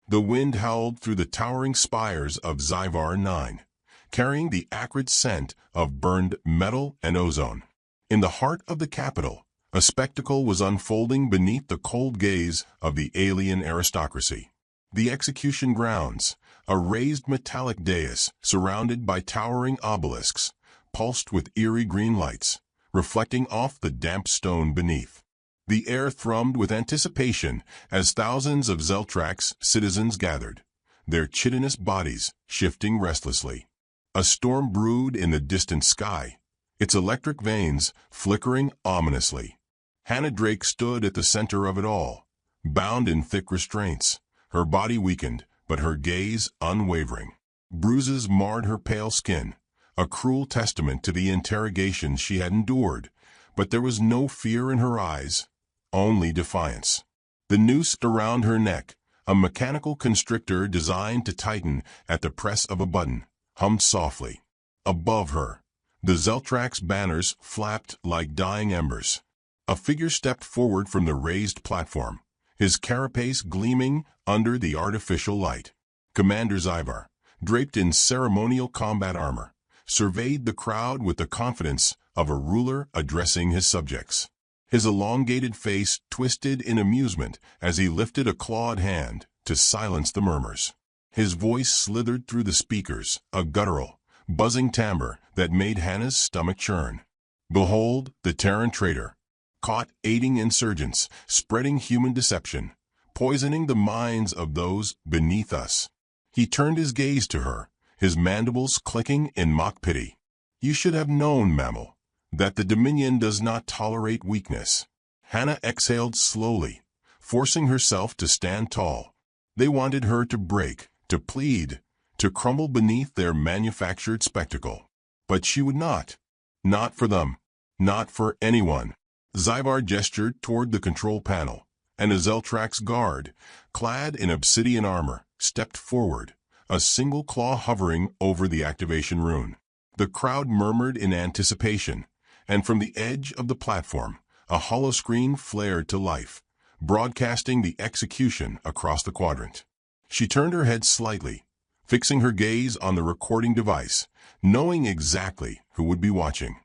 The wind howled through the towering spires of Zyvar 9, carrying the acrid scent of burned metal and ozone. In the heart of the capital, a spectacle was unfolding beneath the cold gaze of the alien aristocracy. The execution grounds, a raised metallic dais surrounded by towering obelisks, pulsed with eerie green lights, reflecting off the damp stone beneath. The air thrummed with anticipation as thousands of Zeltrax citizens gathered, their chitinous bodies shifting restlessly. A storm brewed in the distant sky, its electric veins flickering ominously. Hannah Drake stood at the center of it all, bound in thick restraints, her body weakened, but her gaze unwavering. Bruises marred her pale skin, a cruel testament to the interrogation she had endured, but there was no fear in her eyes, only defiance. The noose around her neck, a mechanical constrictor designed to tighten at the press of a button, hummed softly. Above her, the Zeltrax banners flapped like dying embers. A figure stepped forward from the raised platform, his carapace gleaming under the artificial light. Commander Zyvar, draped in ceremonial combat armor, surveyed the crowd with the confidence of a ruler addressing his subjects. His elongated face twisted in amusement as he lifted a clawed hand to silence the murmurs. His voice slithered through the speakers, a guttural, buzzing timbre that made Hannah's stomach churn. Behold the Terran traitor, caught aiding insurgents, spreading human deception, poisoning the minds of those beneath us. He turned his gaze to her, his mandibles clicking in mock pity. You should have known, mammal, that the Dominion does not tolerate weakness. Hannah exhaled slowly, forcing herself to stand tall. They wanted her to break, to plead, to crumble beneath their manufactured spectacle. But she would not. Not for them. Not for anyone. Zyvar gestured toward the control panel, and a Zeltrax guard, clad in obsidian armor, stepped forward, a single claw hovering over the activation rune. The crowd murmured in anticipation, and from the edge of the platform, a holoscreen flared to life, broadcasting the execution across the quadrant. She turned her head slightly, fixing her gaze on the recording device, knowing exactly who would be watching.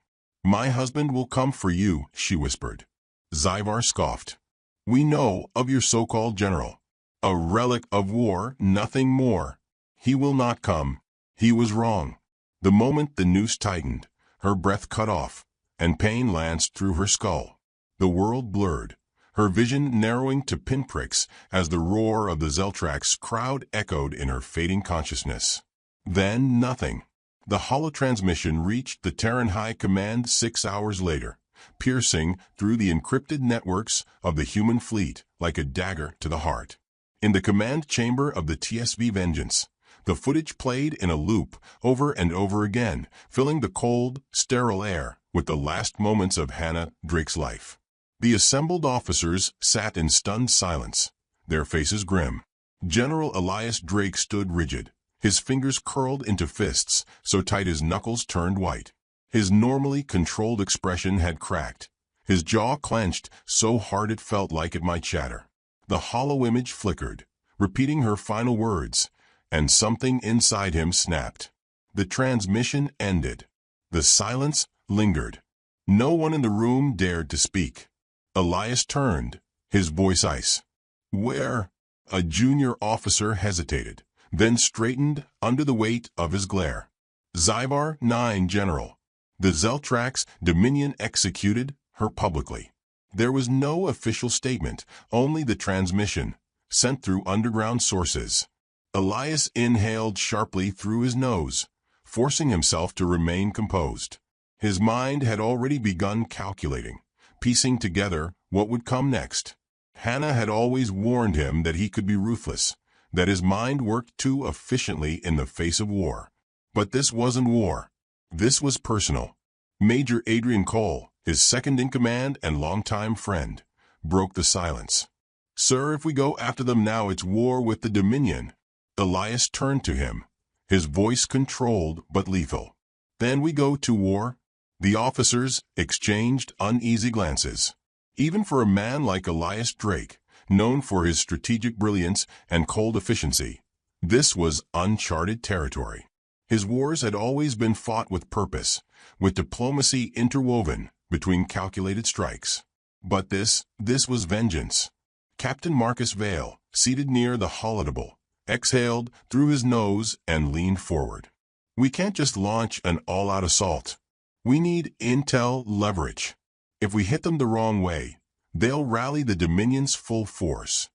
My husband will come for you, she whispered. Zyvar scoffed. We know of your so-called general. A relic of war, nothing more. He will not come. He was wrong. The moment the noose tightened, her breath cut off, and pain lanced through her skull. The world blurred, her vision narrowing to pinpricks as the roar of the Zeltrax crowd echoed in her fading consciousness. Then nothing. The holotransmission reached the Terran High Command 6 hours later, piercing through the encrypted networks of the human fleet like a dagger to the heart. In the command chamber of the TSV Vengeance, the footage played in a loop over and over again, filling the cold, sterile air with the last moments of Hannah Drake's life. The assembled officers sat in stunned silence, their faces grim. General Elias Drake stood rigid, his fingers curled into fists so tight his knuckles turned white. His normally controlled expression had cracked, his jaw clenched so hard it felt like it might shatter. The hollow image flickered, repeating her final words, and something inside him snapped. The transmission ended. The silence lingered. No one in the room dared to speak. Elias turned, his voice ice. Where? A junior officer hesitated, then straightened under the weight of his glare. Zyvar 9 General. The Zeltrax Dominion executed her publicly. There was no official statement, only the transmission, sent through underground sources. Elias inhaled sharply through his nose, forcing himself to remain composed. His mind had already begun calculating, piecing together what would come next. Hannah had always warned him that he could be ruthless, that his mind worked too efficiently in the face of war. But this wasn't war. This was personal. Major Adrian Cole, his second-in-command and longtime friend, broke the silence. Sir, if we go after them now, it's war with the Dominion. Elias turned to him, his voice controlled but lethal. Then we go to war? The officers exchanged uneasy glances. Even for a man like Elias Drake, known for his strategic brilliance and cold efficiency. This was uncharted territory. His wars had always been fought with purpose, with diplomacy interwoven between calculated strikes. But this was vengeance. Captain Marcus Vale, seated near the holodeble, exhaled through his nose and leaned forward. We can't just launch an all-out assault. We need intel leverage. If we hit them the wrong way, they'll rally the Dominion's full force.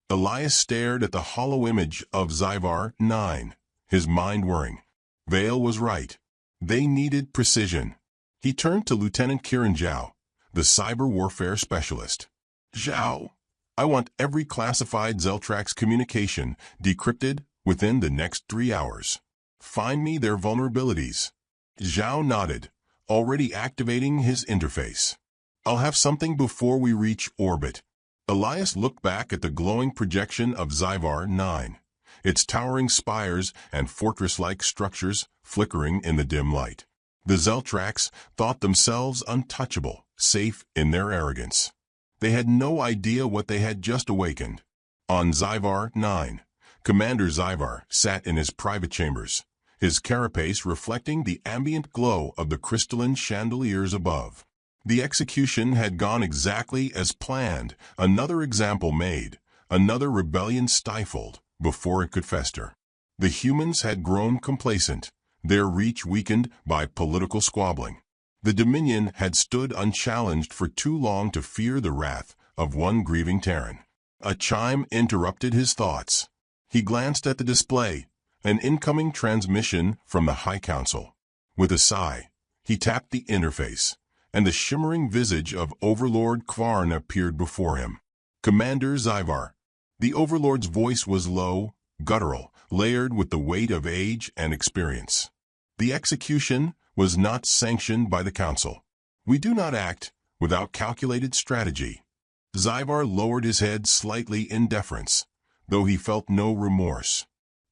Elias stared at the hollow image of Zyvar 9, his mind whirring. Vale was right. They needed precision. He turned to Lieutenant Kieran Zhao, the cyber warfare specialist. Zhao, I want every classified Zeltrax communication decrypted within the next 3 hours. Find me their vulnerabilities. Zhao nodded, already activating his interface. I'll have something before we reach orbit. Elias looked back at the glowing projection of Zyvar 9, its towering spires and fortress-like structures flickering in the dim light. The Zeltrax thought themselves untouchable, safe in their arrogance. They had no idea what they had just awakened. On Zyvar 9, Commander Zyvar sat in his private chambers, his carapace reflecting the ambient glow of the crystalline chandeliers above. The execution had gone exactly as planned, another example made, another rebellion stifled before it could fester. The humans had grown complacent, their reach weakened by political squabbling. The Dominion had stood unchallenged for too long to fear the wrath of one grieving Terran. A chime interrupted his thoughts. He glanced at the display, an incoming transmission from the High Council. With a sigh, he tapped the interface, and the shimmering visage of Overlord Kvarn appeared before him. Commander Zyvar. The Overlord's voice was low, guttural, layered with the weight of age and experience. The execution was not sanctioned by the Council. We do not act without calculated strategy. Zyvar lowered his head slightly in deference, though he felt no remorse.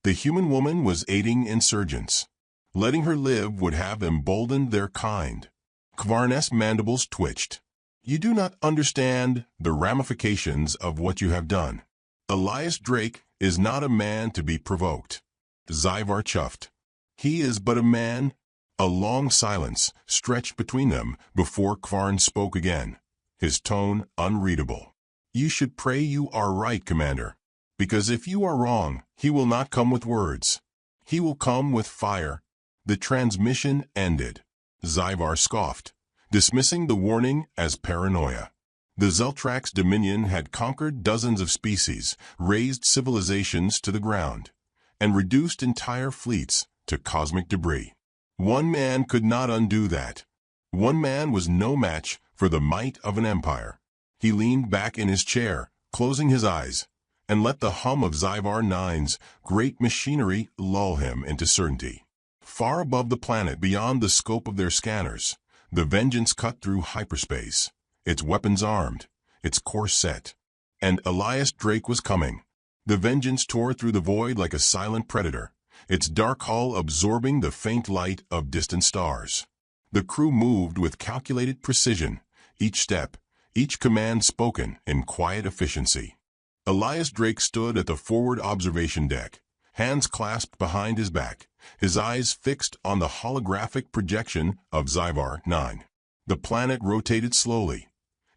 The human woman was aiding insurgents. Letting her live would have emboldened their kind. Kvarn's mandibles twitched. You do not understand the ramifications of what you have done. Elias Drake is not a man to be provoked. Zyvar chuffed. He is but a man. A long silence stretched between them before Kvarn spoke again, his tone unreadable. You should pray you are right, Commander, because if you are wrong, he will not come with words. He will come with fire. The transmission ended. Zyvar scoffed, dismissing the warning as paranoia. The Zeltrax Dominion had conquered dozens of species, razed civilizations to the ground, and reduced entire fleets to cosmic debris. One man could not undo that. One man was no match for the might of an empire. He leaned back in his chair, closing his eyes, and let the hum of Zyvar 9's great machinery lull him into certainty. Far above the planet, beyond the scope of their scanners, the Vengeance cut through hyperspace, its weapons armed, its course set. And Elias Drake was coming. The Vengeance tore through the void like a silent predator, its dark hull absorbing the faint light of distant stars. The crew moved with calculated precision, each step, each command spoken in quiet efficiency. Elias Drake stood at the forward observation deck, hands clasped behind his back, his eyes fixed on the holographic projection of Zyvar 9. The planet rotated slowly,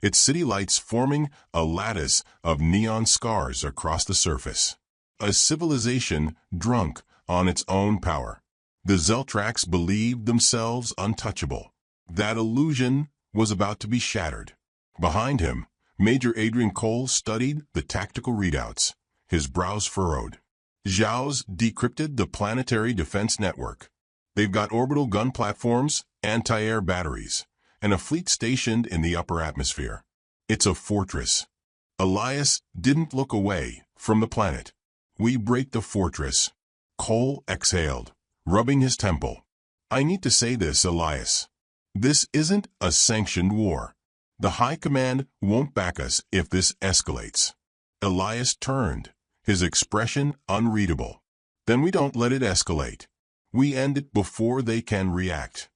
its city lights forming a lattice of neon scars across the surface. A civilization drunk on its own power. The Zeltrax believed themselves untouchable. That illusion was about to be shattered. Behind him, Major Adrian Cole studied the tactical readouts, his brows furrowed. Zhao's decrypted the planetary defense network. They've got orbital gun platforms, anti-air batteries, and a fleet stationed in the upper atmosphere. It's a fortress. Elias didn't look away from the planet. We break the fortress. Cole exhaled, rubbing his temple. I need to say this, Elias. This isn't a sanctioned war. The High Command won't back us if this escalates. Elias turned, his expression unreadable. Then we don't let it escalate. We end it before they can react.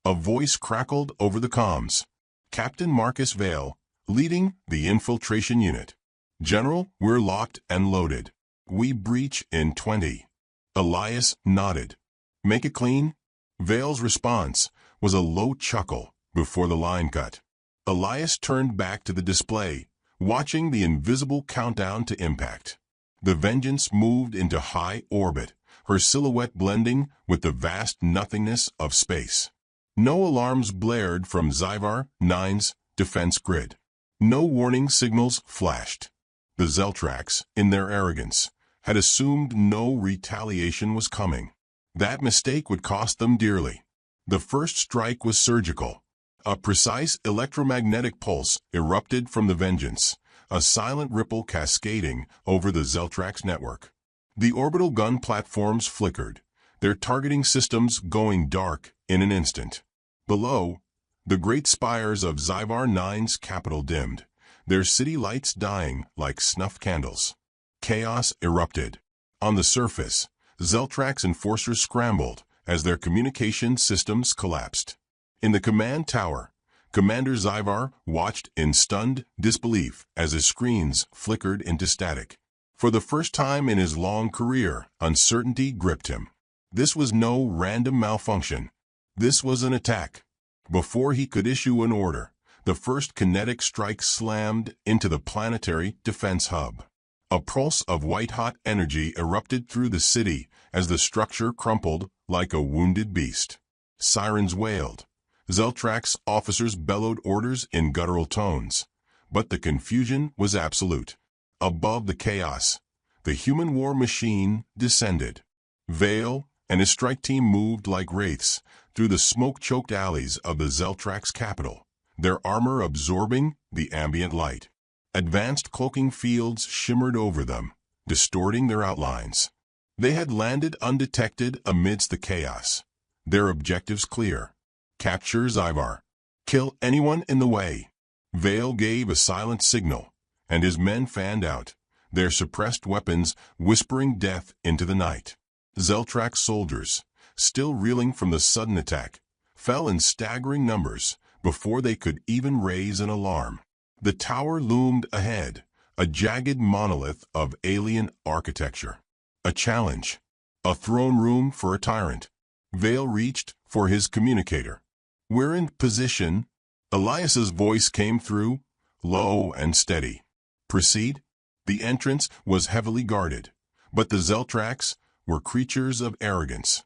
A voice crackled over the comms. Captain Marcus Vale, leading the infiltration unit. "General, we're locked and loaded. We breach in 20. Elias nodded. "Make it clean?" Vale's response was a low chuckle before the line cut. Elias turned back to the display, watching the invisible countdown to impact. The Vengeance moved into high orbit, her silhouette blending with the vast nothingness of space. No alarms blared from Zyvar 9's defense grid. No warning signals flashed. The Zeltrax, in their arrogance, had assumed no retaliation was coming. That mistake would cost them dearly. The first strike was surgical. A precise electromagnetic pulse erupted from the Vengeance, a silent ripple cascading over the Zeltrax network. The orbital gun platforms flickered, their targeting systems going dark in an instant. Below, the great spires of Zyvar 9's capital dimmed, their city lights dying like snuff candles. Chaos erupted. On the surface, Zeltrax enforcers scrambled as their communication systems collapsed. In the command tower, Commander Zyvar watched in stunned disbelief as his screens flickered into static. For the first time in his long career, uncertainty gripped him. This was no random malfunction. This was an attack. Before he could issue an order, the first kinetic strike slammed into the planetary defense hub. A pulse of white-hot energy erupted through the city as the structure crumpled like a wounded beast. Sirens wailed. Zeltrax officers bellowed orders in guttural tones. But the confusion was absolute. Above the chaos, the human war machine descended. Vale and his strike team moved like wraiths through the smoke-choked alleys of the Zeltrax capital, their armor absorbing the ambient light. Advanced cloaking fields shimmered over them, distorting their outlines. They had landed undetected amidst the chaos, their objectives clear. Capture Zyvar. Kill anyone in the way. Vale gave a silent signal, and his men fanned out, their suppressed weapons whispering death into the night. Zeltrax soldiers, still reeling from the sudden attack, fell in staggering numbers before they could even raise an alarm. The tower loomed ahead, a jagged monolith of alien architecture. A challenge. A throne room for a tyrant. Vale reached for his communicator. "We're in position." Elias's voice came through, low and steady. "Proceed." The entrance was heavily guarded, but the Zeltrax were creatures of arrogance.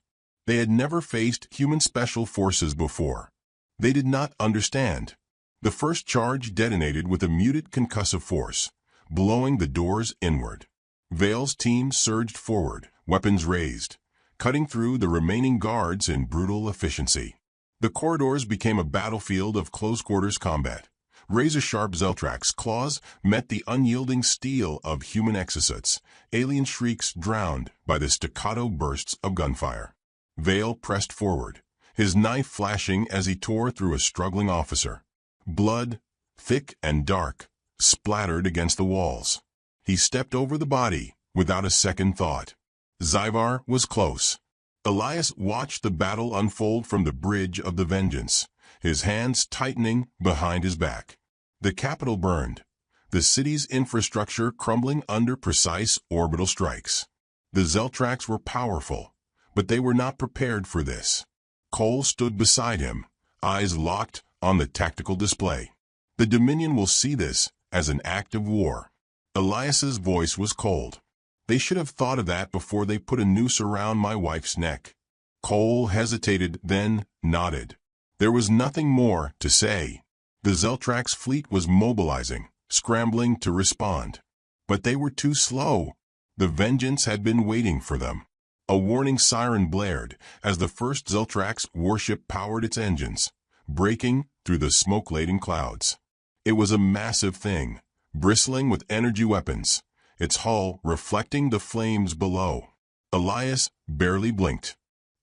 They had never faced human special forces before. They did not understand. The first charge detonated with a muted concussive force, blowing the doors inward. Vale's team surged forward, weapons raised, cutting through the remaining guards in brutal efficiency. The corridors became a battlefield of close-quarters combat. Razor-sharp Zeltrax claws met the unyielding steel of human exosuits, alien shrieks drowned by the staccato bursts of gunfire. Vale pressed forward, his knife flashing as he tore through a struggling officer. Blood, thick and dark, splattered against the walls. He stepped over the body without a second thought. Zyvar was close. Elias watched the battle unfold from the bridge of the Vengeance, his hands tightening behind his back. The capital burned, the city's infrastructure crumbling under precise orbital strikes. The Zeltrax were powerful, but they were not prepared for this. Cole stood beside him, eyes locked on the tactical display. "The Dominion will see this as an act of war." Elias's voice was cold. "They should have thought of that before they put a noose around my wife's neck." Cole hesitated, then nodded. There was nothing more to say. The Zeltrax fleet was mobilizing, scrambling to respond. But they were too slow. The Vengeance had been waiting for them. A warning siren blared as the first Zeltrax warship powered its engines, breaking through the smoke-laden clouds. It was a massive thing, bristling with energy weapons, its hull reflecting the flames below. Elias barely blinked.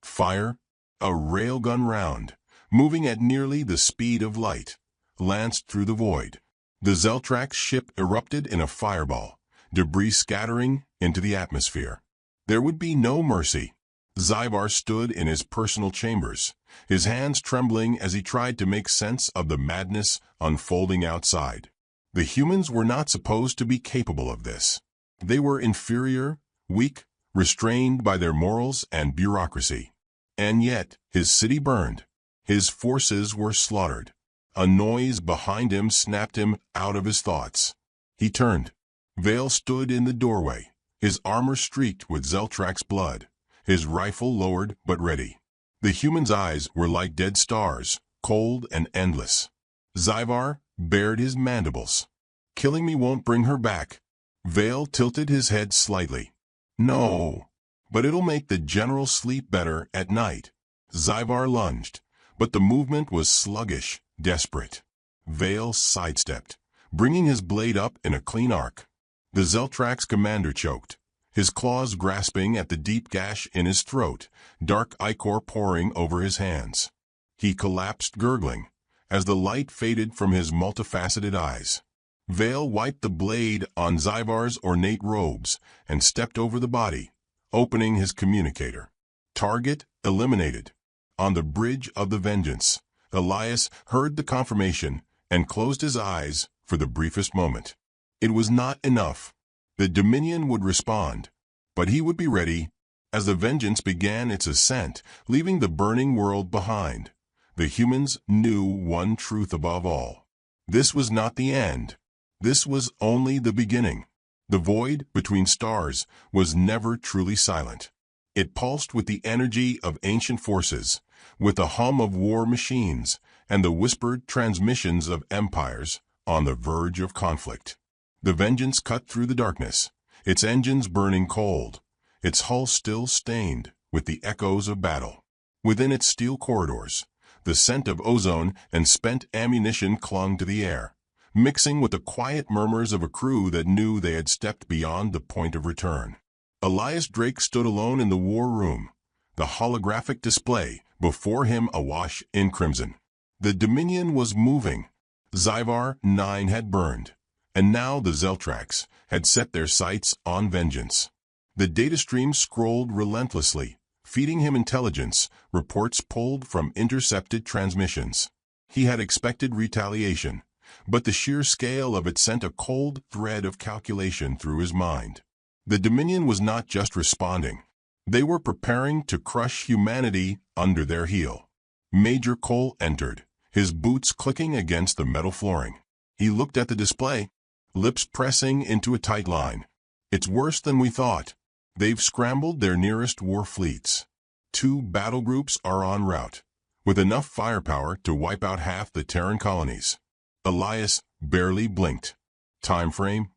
Fire, a railgun round, moving at nearly the speed of light, lanced through the void. The Zeltrax ship erupted in a fireball, debris scattering into the atmosphere. There would be no mercy. Zyvar stood in his personal chambers, his hands trembling as he tried to make sense of the madness unfolding outside. The humans were not supposed to be capable of this. They were inferior, weak, restrained by their morals and bureaucracy. And yet, his city burned. His forces were slaughtered. A noise behind him snapped him out of his thoughts. He turned. Vale stood in the doorway, his armor streaked with Zeltrak's blood, his rifle lowered but ready. The human's eyes were like dead stars, cold and endless. Zyvar bared his mandibles. Killing me won't bring her back. Vale tilted his head slightly. No, but it'll make the general sleep better at night. Zyvar lunged, but the movement was sluggish, desperate. Vale sidestepped, bringing his blade up in a clean arc. The Zeltrak's commander choked, his claws grasping at the deep gash in his throat, dark ichor pouring over his hands. He collapsed gurgling, as the light faded from his multifaceted eyes. Vale wiped the blade on Zyvar's ornate robes and stepped over the body, opening his communicator. Target eliminated. On the bridge of the Vengeance, Elias heard the confirmation and closed his eyes for the briefest moment. It was not enough. The Dominion would respond, but he would be ready. As the Vengeance began its ascent, leaving the burning world behind, the humans knew one truth above all. This was not the end. This was only the beginning. The void between stars was never truly silent. It pulsed with the energy of ancient forces, with the hum of war machines and the whispered transmissions of empires on the verge of conflict. The Vengeance cut through the darkness, its engines burning cold, its hull still stained with the echoes of battle. Within its steel corridors, the scent of ozone and spent ammunition clung to the air, mixing with the quiet murmurs of a crew that knew they had stepped beyond the point of return. Elias Drake stood alone in the war room, the holographic display before him awash in crimson. The Dominion was moving. Zyvar 9 had burned, and now the Zeltraks had set their sights on vengeance. The data stream scrolled relentlessly, feeding him intelligence, reports pulled from intercepted transmissions. He had expected retaliation, but the sheer scale of it sent a cold thread of calculation through his mind. The Dominion was not just responding. They were preparing to crush humanity under their heel. Major Cole entered, his boots clicking against the metal flooring. He looked at the display, lips pressing into a tight line. It's worse than we thought. They've scrambled their nearest war fleets. 2 battle groups are en route, with enough firepower to wipe out half the Terran colonies. Elias barely blinked. Time frame?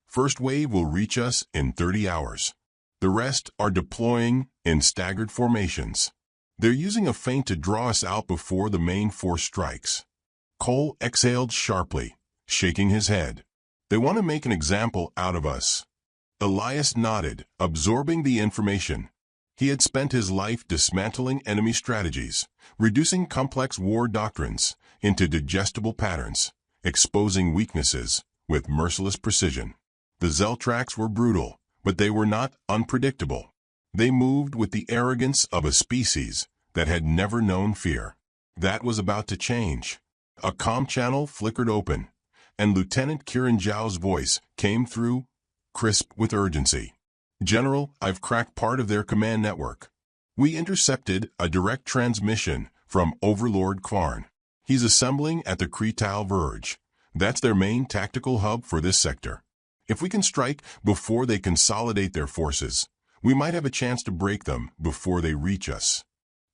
First wave will reach us in 30 hours. The rest are deploying in staggered formations. They're using a feint to draw us out before the main force strikes. Cole exhaled sharply, shaking his head. They want to make an example out of us. Elias nodded, absorbing the information. He had spent his life dismantling enemy strategies, reducing complex war doctrines into digestible patterns, exposing weaknesses with merciless precision. The Zeltraks were brutal, but they were not unpredictable. They moved with the arrogance of a species that had never known fear. That was about to change. A comm channel flickered open, and Lieutenant Kiran Zhao's voice came through, crisp with urgency. General, I've cracked part of their command network. We intercepted a direct transmission from Overlord Kvarn. He's assembling at the Kretal Verge. That's their main tactical hub for this sector. If we can strike before they consolidate their forces, we might have a chance to break them before they reach us.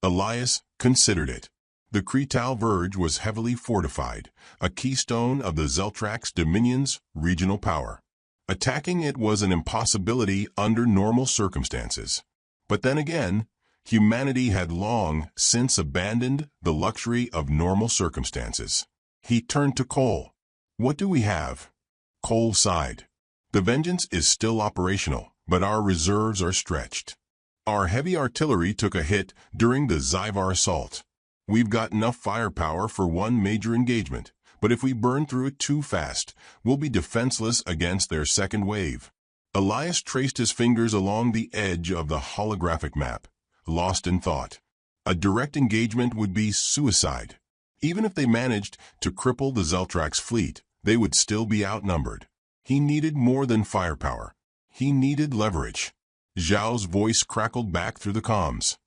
Elias considered it. The Kretal Verge was heavily fortified, a keystone of the Zeltrak's Dominion's regional power. Attacking it was an impossibility under normal circumstances. But then again, humanity had long since abandoned the luxury of normal circumstances. He turned to Cole. What do we have? Cole sighed. The Vengeance is still operational, but our reserves are stretched. Our heavy artillery took a hit during the Zyvar assault. We've got enough firepower for one major engagement, but if we burn through it too fast, we'll be defenseless against their second wave. Elias traced his fingers along the edge of the holographic map, lost in thought. A direct engagement would be suicide. Even if they managed to cripple the Zeltrak's fleet, they would still be outnumbered. He needed more than firepower. He needed leverage. Zhao's voice crackled back through the comms.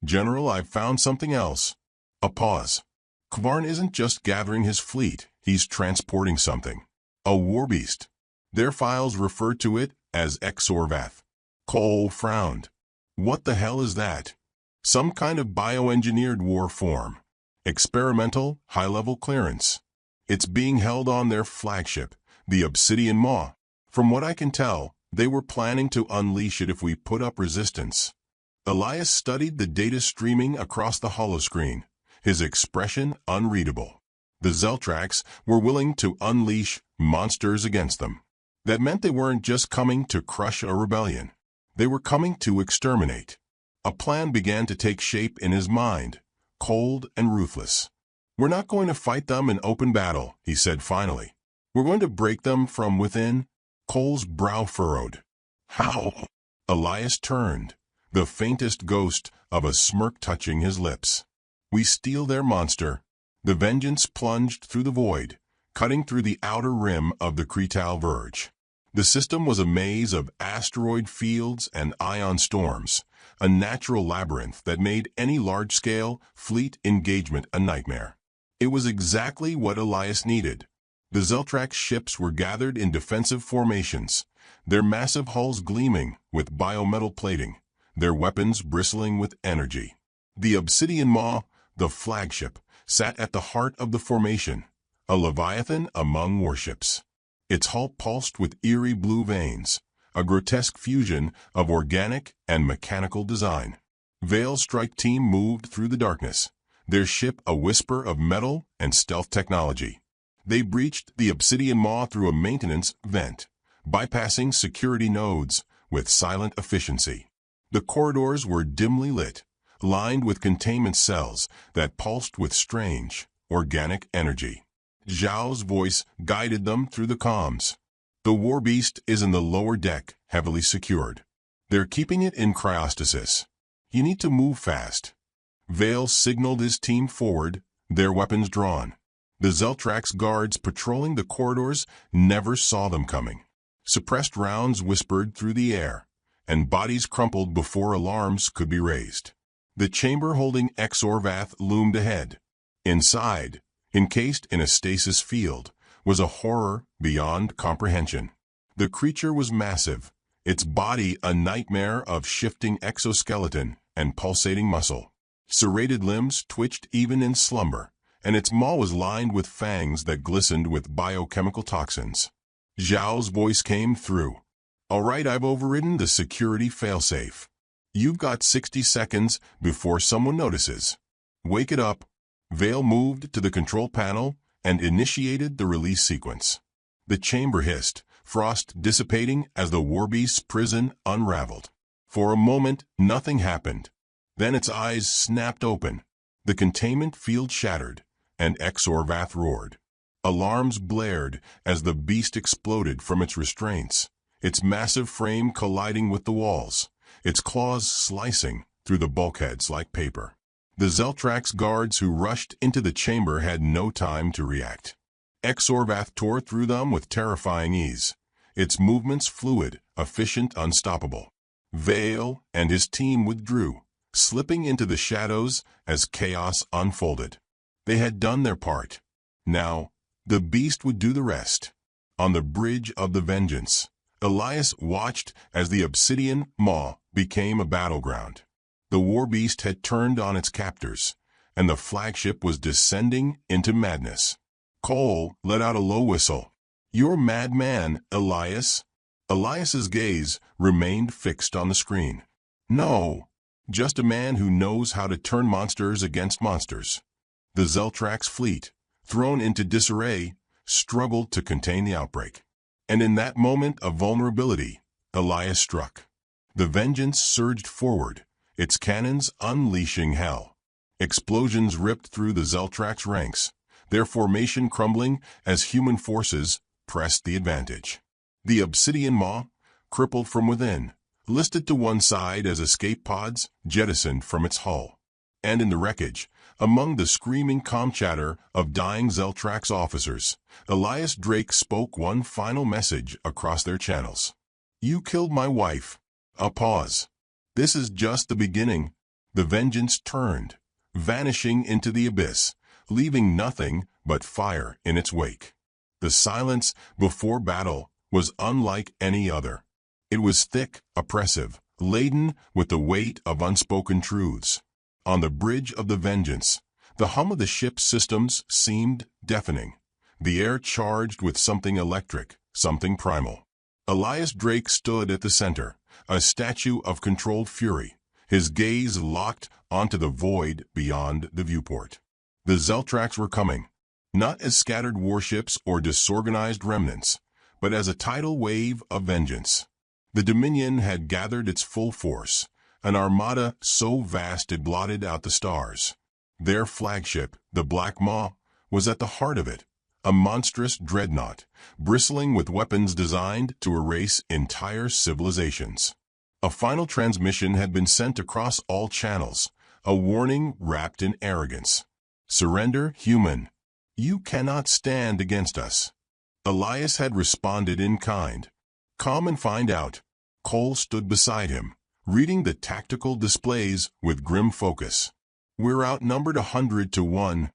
"General, I've found something else." A pause. "Kvarn isn't just gathering his fleet, he's transporting something. A warbeast. Their files refer to it as Exorvath." Cole frowned. "What the hell is that?" "Some kind of bioengineered war form. Experimental, high-level clearance. It's being held on their flagship, the Obsidian Maw. From what I can tell, they were planning to unleash it if we put up resistance." Elias studied the data streaming across the holoscreen, his expression unreadable. The Zeltrax were willing to unleash monsters against them. That meant they weren't just coming to crush a rebellion. They were coming to exterminate. A plan began to take shape in his mind, cold and ruthless. "We're not going to fight them in open battle," he said finally. "We're going to break them from within." Cole's brow furrowed. "How?" Elias turned, the faintest ghost of a smirk touching his lips. "We steal their monster." The vengeance plunged through the void, cutting through the outer rim of the Cretal Verge. The system was a maze of asteroid fields and ion storms, a natural labyrinth that made any large-scale fleet engagement a nightmare. It was exactly what Elias needed. The Zeltrax ships were gathered in defensive formations, their massive hulls gleaming with biometal plating, their weapons bristling with energy. The Obsidian Maw, the flagship, sat at the heart of the formation, a leviathan among warships. Its hull pulsed with eerie blue veins, a grotesque fusion of organic and mechanical design. Vale's strike team moved through the darkness, their ship a whisper of metal and stealth technology. They breached the Obsidian Maw through a maintenance vent, bypassing security nodes with silent efficiency. The corridors were dimly lit, lined with containment cells that pulsed with strange, organic energy. Zhao's voice guided them through the comms. "The warbeast is in the lower deck, heavily secured. They're keeping it in cryostasis. You need to move fast." Vale signaled his team forward, their weapons drawn. The Zeltrax guards patrolling the corridors never saw them coming. Suppressed rounds whispered through the air, and bodies crumpled before alarms could be raised. The chamber holding Exorvath loomed ahead. Inside, encased in a stasis field, was a horror beyond comprehension. The creature was massive, its body a nightmare of shifting exoskeleton and pulsating muscle. Serrated limbs twitched even in slumber, and its maw was lined with fangs that glistened with biochemical toxins. Zhao's voice came through. "All right, I've overridden the security failsafe. You've got 60 seconds before someone notices. Wake it up." Vale moved to the control panel and initiated the release sequence. The chamber hissed, frost dissipating as the warbeast's prison unraveled. For a moment, nothing happened. Then its eyes snapped open. The containment field shattered, and Exorvath roared. Alarms blared as the beast exploded from its restraints, its massive frame colliding with the walls, its claws slicing through the bulkheads like paper. The Zeltrax guards who rushed into the chamber had no time to react. Exorvath tore through them with terrifying ease, its movements fluid, efficient, unstoppable. Vale and his team withdrew, slipping into the shadows as chaos unfolded. They had done their part. Now, the beast would do the rest. On the bridge of the vengeance, Elias watched as the Obsidian Maw became a battleground. The warbeast had turned on its captors, and the flagship was descending into madness. Cole let out a low whistle. "You're a madman, Elias." Elias's gaze remained fixed on the screen. "No, just a man who knows how to turn monsters against monsters." The Zeltrax fleet, thrown into disarray, struggled to contain the outbreak. And in that moment of vulnerability, Elias struck. The vengeance surged forward, its cannons unleashing hell. Explosions ripped through the Zeltrax ranks, their formation crumbling as human forces pressed the advantage. The Obsidian Maw, crippled from within, listed to one side as escape pods jettisoned from its hull. And in the wreckage, among the screaming calm chatter of dying Zeltrax officers, Elias Drake spoke one final message across their channels. "You killed my wife." A pause. "This is just the beginning." The vengeance turned, vanishing into the abyss, leaving nothing but fire in its wake. The silence before battle was unlike any other. It was thick, oppressive, laden with the weight of unspoken truths. On the bridge of the vengeance, the hum of the ship's systems seemed deafening, the air charged with something electric, something primal. Elias Drake stood at the center, a statue of controlled fury, his gaze locked onto the void beyond the viewport. The Zeltrax were coming, not as scattered warships or disorganized remnants, but as a tidal wave of vengeance. The Dominion had gathered its full force, an armada so vast it blotted out the stars. Their flagship, the Black Maw, was at the heart of it, a monstrous dreadnought, bristling with weapons designed to erase entire civilizations. A final transmission had been sent across all channels, a warning wrapped in arrogance. "Surrender, human. You cannot stand against us." Elias had responded in kind. "Come and find out." Cole stood beside him, reading the tactical displays with grim focus. "We're outnumbered 100 to 1.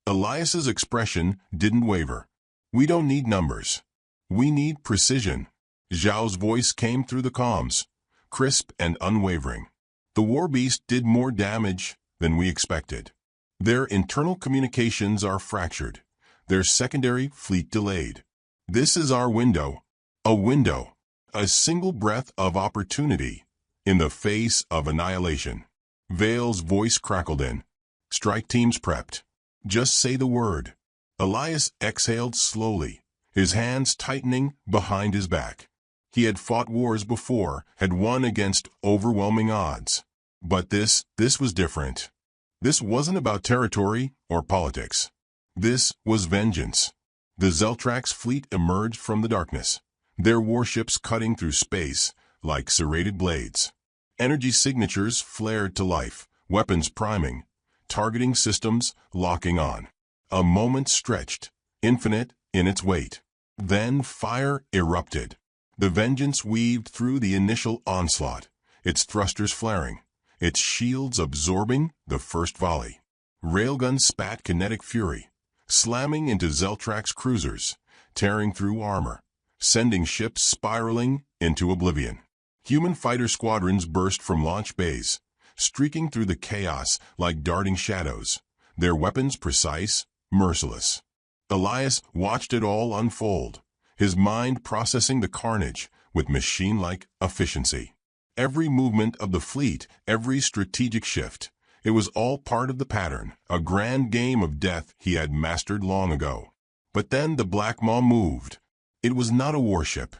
Elias's expression didn't waver. "We don't need numbers. We need precision." Zhao's voice came through the comms, crisp and unwavering. "The war beast did more damage than we expected. Their internal communications are fractured, their secondary fleet delayed. This is our window. A window. A single breath of opportunity in the face of annihilation." Vale's voice crackled in. "Strike teams prepped. Just say the word." Elias exhaled slowly, his hands tightening behind his back. He had fought wars before, had won against overwhelming odds. But this was different. This wasn't about territory or politics. This was vengeance. The Zeltrax fleet emerged from the darkness, their warships cutting through space like serrated blades. Energy signatures flared to life, weapons priming, targeting systems locking on. A moment stretched, infinite in its weight. Then fire erupted. The vengeance weaved through the initial onslaught, its thrusters flaring, its shields absorbing the first volley. Railguns spat kinetic fury, slamming into Zeltrax cruisers, tearing through armor, sending ships spiraling into oblivion. Human fighter squadrons burst from launch bays, streaking through the chaos like darting shadows, their weapons precise, merciless. Elias watched it all unfold, his mind processing the carnage with machine-like efficiency. Every movement of the fleet, every strategic shift, it was all part of the pattern, a grand game of death he had mastered long ago. But then the Black Maw moved. It was not a warship.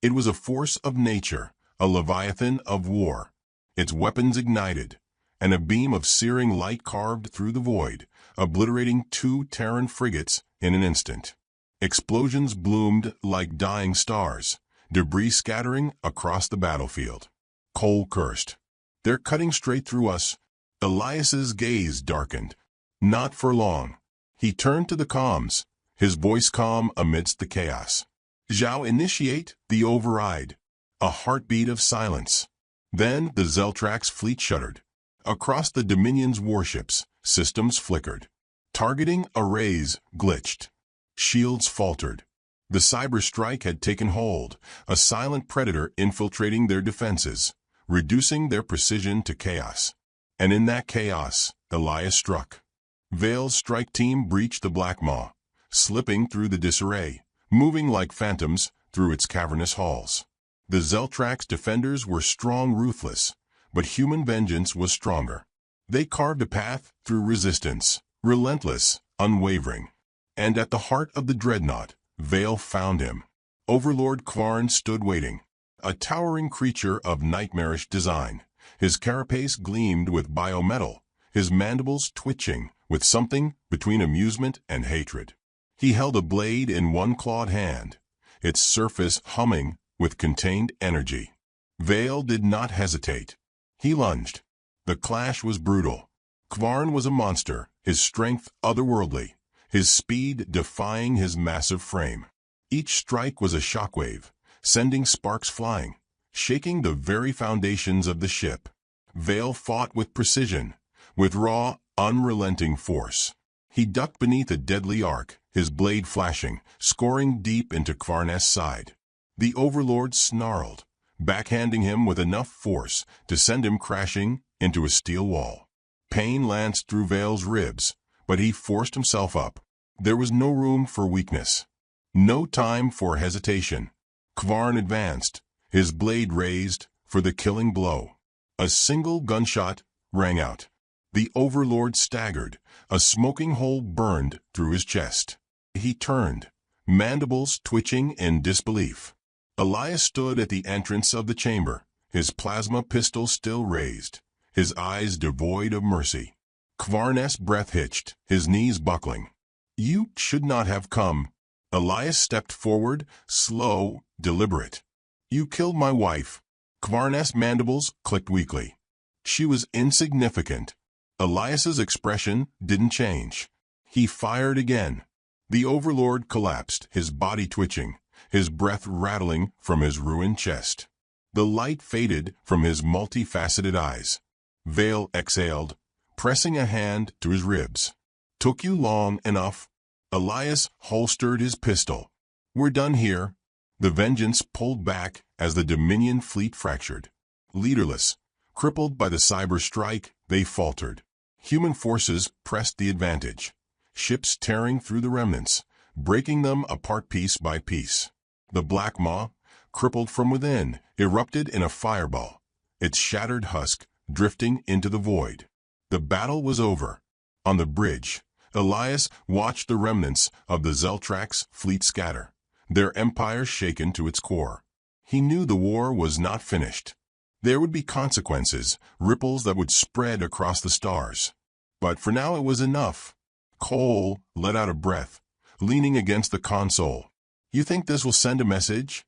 It was a force of nature, a leviathan of war. Its weapons ignited, and a beam of searing light carved through the void, obliterating 2 Terran frigates in an instant. Explosions bloomed like dying stars, debris scattering across the battlefield. Cole cursed. "They're cutting straight through us." Elias's gaze darkened. Not for long. He turned to the comms, his voice calm amidst the chaos. "Zhao, initiate the override." A heartbeat of silence. Then the Zeltrax fleet shuddered. Across the Dominion's warships, systems flickered. Targeting arrays glitched. Shields faltered. The cyber strike had taken hold, a silent predator infiltrating their defenses, reducing their precision to chaos. And in that chaos, Elias struck. Vale's strike team breached the Black Maw, slipping through the disarray, moving like phantoms through its cavernous halls. The Zeltrax defenders were strong, ruthless, but human vengeance was stronger. They carved a path through resistance, relentless, unwavering. And at the heart of the dreadnought, Vale found him. Overlord Kvarn stood waiting, a towering creature of nightmarish design. His carapace gleamed with biometal, his mandibles twitching with something between amusement and hatred. He held a blade in one clawed hand, its surface humming with contained energy. Vale did not hesitate. He lunged. The clash was brutal. Kvarn was a monster, his strength otherworldly, his speed defying his massive frame. Each strike was a shockwave, sending sparks flying, shaking the very foundations of the ship. Vale fought with precision, with raw, unrelenting force. He ducked beneath a deadly arc, his blade flashing, scoring deep into Kvarn's side. The Overlord snarled, backhanding him with enough force to send him crashing into a steel wall. Pain lanced through Vale's ribs, but he forced himself up. There was no room for weakness. No time for hesitation. Kvarn advanced, his blade raised for the killing blow. A single gunshot rang out. The Overlord staggered. A smoking hole burned through his chest. He turned, mandibles twitching in disbelief. Elias stood at the entrance of the chamber, his plasma pistol still raised, his eyes devoid of mercy. Kvarn's breath hitched, his knees buckling. "You should not have come." Elias stepped forward, slow, deliberate. "You killed my wife." Kvarn's mandibles clicked weakly. She was insignificant. Elias's expression didn't change. He fired again. The Overlord collapsed, his body twitching, his breath rattling from his ruined chest. The light faded from his multifaceted eyes. Vale exhaled, pressing a hand to his ribs. "Took you long enough." Elias holstered his pistol. "We're done here." The Vengeance pulled back as the Dominion fleet fractured. Leaderless, crippled by the cyber strike, they faltered. Human forces pressed the advantage, ships tearing through the remnants, breaking them apart piece by piece. The Black Maw, crippled from within, erupted in a fireball, its shattered husk drifting into the void. The battle was over. On the bridge, Elias watched the remnants of the Zeltrax fleet scatter, their empire shaken to its core. He knew the war was not finished. There would be consequences, ripples that would spread across the stars. But for now it was enough. Cole let out a breath, leaning against the console. "You think this will send a message?"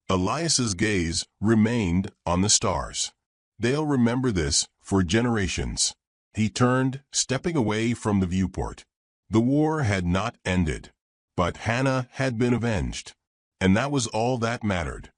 Elias's gaze remained on the stars. "They'll remember this for generations." He turned, stepping away from the viewport. The war had not ended, but Hannah had been avenged, and that was all that mattered.